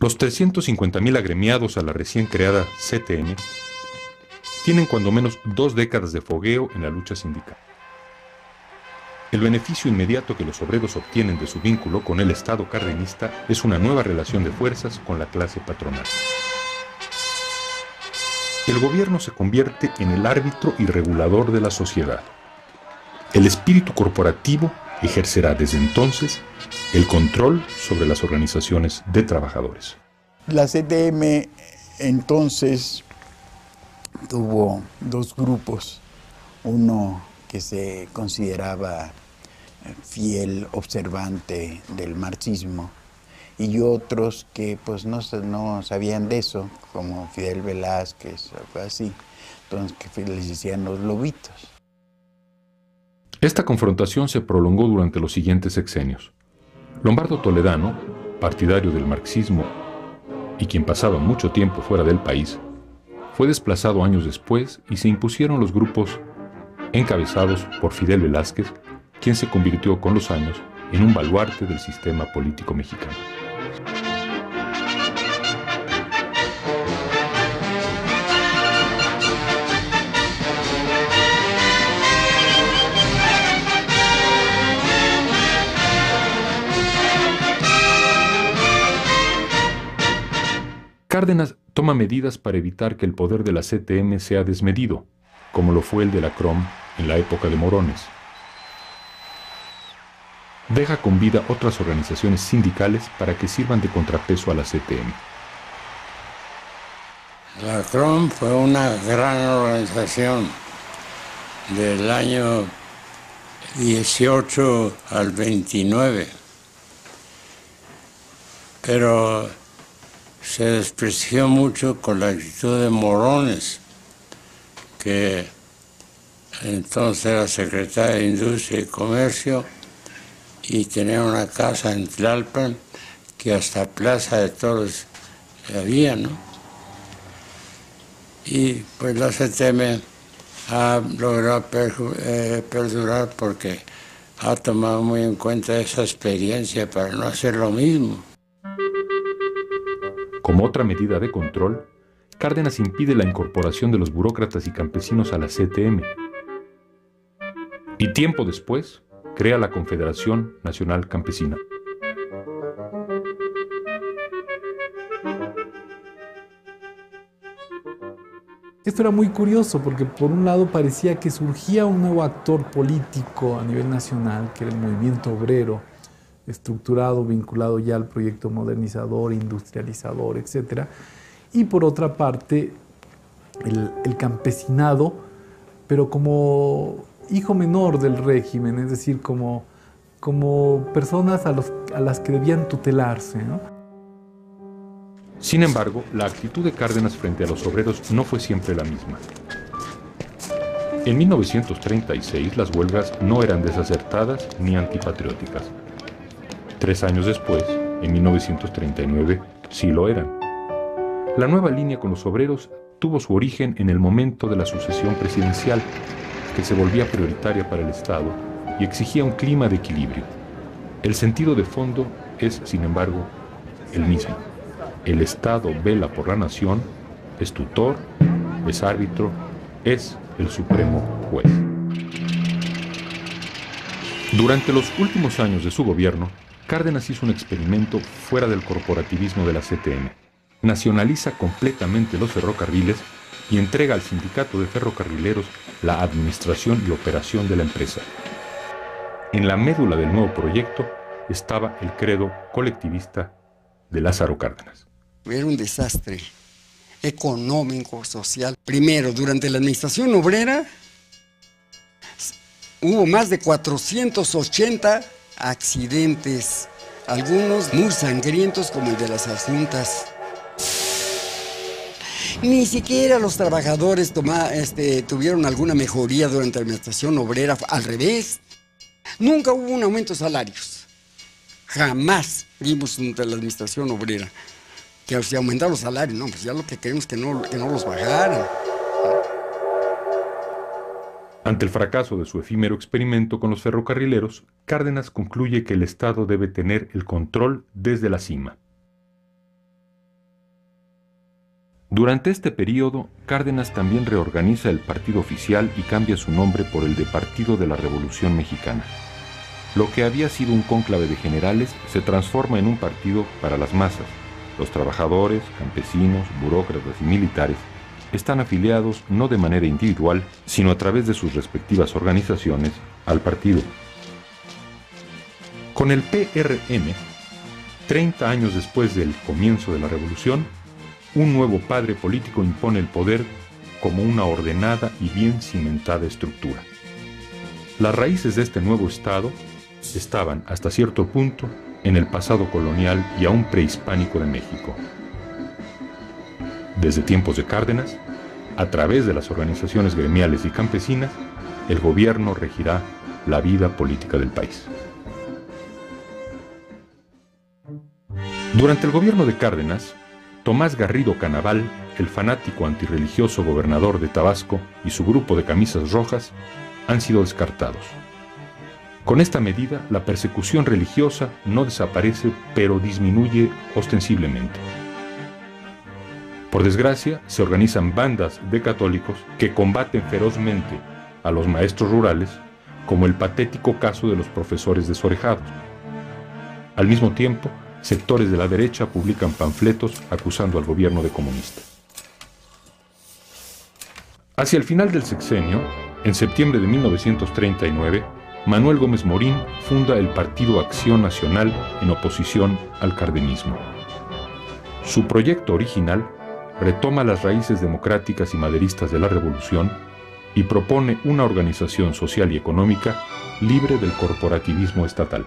Los 350.000 agremiados a la recién creada CTM tienen cuando menos 2 décadas de fogueo en la lucha sindical. El beneficio inmediato que los obreros obtienen de su vínculo con el Estado cardenista es una nueva relación de fuerzas con la clase patronal. El gobierno se convierte en el árbitro y regulador de la sociedad. El espíritu corporativo ejercerá desde entonces el control sobre las organizaciones de trabajadores. La CTM entonces tuvo dos grupos, uno que se consideraba fiel observante del marxismo y otros que pues no sabían de eso, como Fidel Velázquez, algo así, entonces que les decían los lobitos. Esta confrontación se prolongó durante los siguientes sexenios. Lombardo Toledano, partidario del marxismo y quien pasaba mucho tiempo fuera del país, fue desplazado años después y se impusieron los grupos encabezados por Fidel Velázquez, quien se convirtió con los años en un baluarte del sistema político mexicano. Cárdenas toma medidas para evitar que el poder de la CTM sea desmedido, como lo fue el de la CROM en la época de Morones. Deja con vida otras organizaciones sindicales para que sirvan de contrapeso a la CTM. La CROM fue una gran organización del año 18 al 29, pero se desprestigió mucho con la actitud de Morones, que entonces era secretario de Industria y Comercio y tenía una casa en Tlalpan que hasta Plaza de Toros había, ¿no? Y pues la CTM ha logrado perdurar porque ha tomado muy en cuenta esa experiencia para no hacer lo mismo. Como otra medida de control, Cárdenas impide la incorporación de los burócratas y campesinos a la CTM. Y tiempo después, crea la Confederación Nacional Campesina. Esto era muy curioso porque por un lado parecía que surgía un nuevo actor político a nivel nacional, que era el movimiento obrero, estructurado, vinculado ya al proyecto modernizador, industrializador, etc. Y por otra parte, el campesinado, pero como hijo menor del régimen, es decir, como personas a las que debían tutelarse, ¿no? Sin embargo, la actitud de Cárdenas frente a los obreros no fue siempre la misma. En 1936 las huelgas no eran desacertadas ni antipatrióticas. 3 años después, en 1939, sí lo eran. La nueva línea con los obreros tuvo su origen en el momento de la sucesión presidencial, que se volvía prioritaria para el Estado y exigía un clima de equilibrio. El sentido de fondo es, sin embargo, el mismo. El Estado vela por la nación, es tutor, es árbitro, es el supremo juez. Durante los últimos años de su gobierno, Cárdenas hizo un experimento fuera del corporativismo de la CTM. Nacionaliza completamente los ferrocarriles y entrega al sindicato de ferrocarrileros la administración y operación de la empresa. En la médula del nuevo proyecto estaba el credo colectivista de Lázaro Cárdenas. Era un desastre económico, social. Primero, durante la administración obrera hubo más de 480 accidentes, algunos muy sangrientos como el de las Asuntas. Ni siquiera los trabajadores tuvieron alguna mejoría durante la administración obrera, al revés. Nunca hubo un aumento de salarios. Jamás vimos durante la administración obrera que se aumentaron los salarios. No, pues ya lo que queremos es que no los bajaran. Ante el fracaso de su efímero experimento con los ferrocarrileros, Cárdenas concluye que el Estado debe tener el control desde la cima. Durante este periodo, Cárdenas también reorganiza el partido oficial y cambia su nombre por el de Partido de la Revolución Mexicana. Lo que había sido un cónclave de generales se transforma en un partido para las masas. Los trabajadores, campesinos, burócratas y militares están afiliados no de manera individual, sino a través de sus respectivas organizaciones al partido. Con el PRM, 30 años después del comienzo de la revolución, un nuevo padre político impone el poder como una ordenada y bien cimentada estructura. Las raíces de este nuevo Estado estaban, hasta cierto punto, en el pasado colonial y aún prehispánico de México. Desde tiempos de Cárdenas, a través de las organizaciones gremiales y campesinas, el gobierno regirá la vida política del país. Durante el gobierno de Cárdenas, Tomás Garrido Canaval, el fanático antirreligioso gobernador de Tabasco, y su grupo de camisas rojas han sido descartados. Con esta medida, la persecución religiosa no desaparece, pero disminuye ostensiblemente. Por desgracia, se organizan bandas de católicos que combaten ferozmente a los maestros rurales, como el patético caso de los profesores desorejados. Al mismo tiempo, sectores de la derecha publican panfletos acusando al gobierno de comunista. Hacia el final del sexenio, en septiembre de 1939, Manuel Gómez Morín funda el Partido Acción Nacional en oposición al cardenismo. Su proyecto original retoma las raíces democráticas y maderistas de la revolución y propone una organización social y económica libre del corporativismo estatal.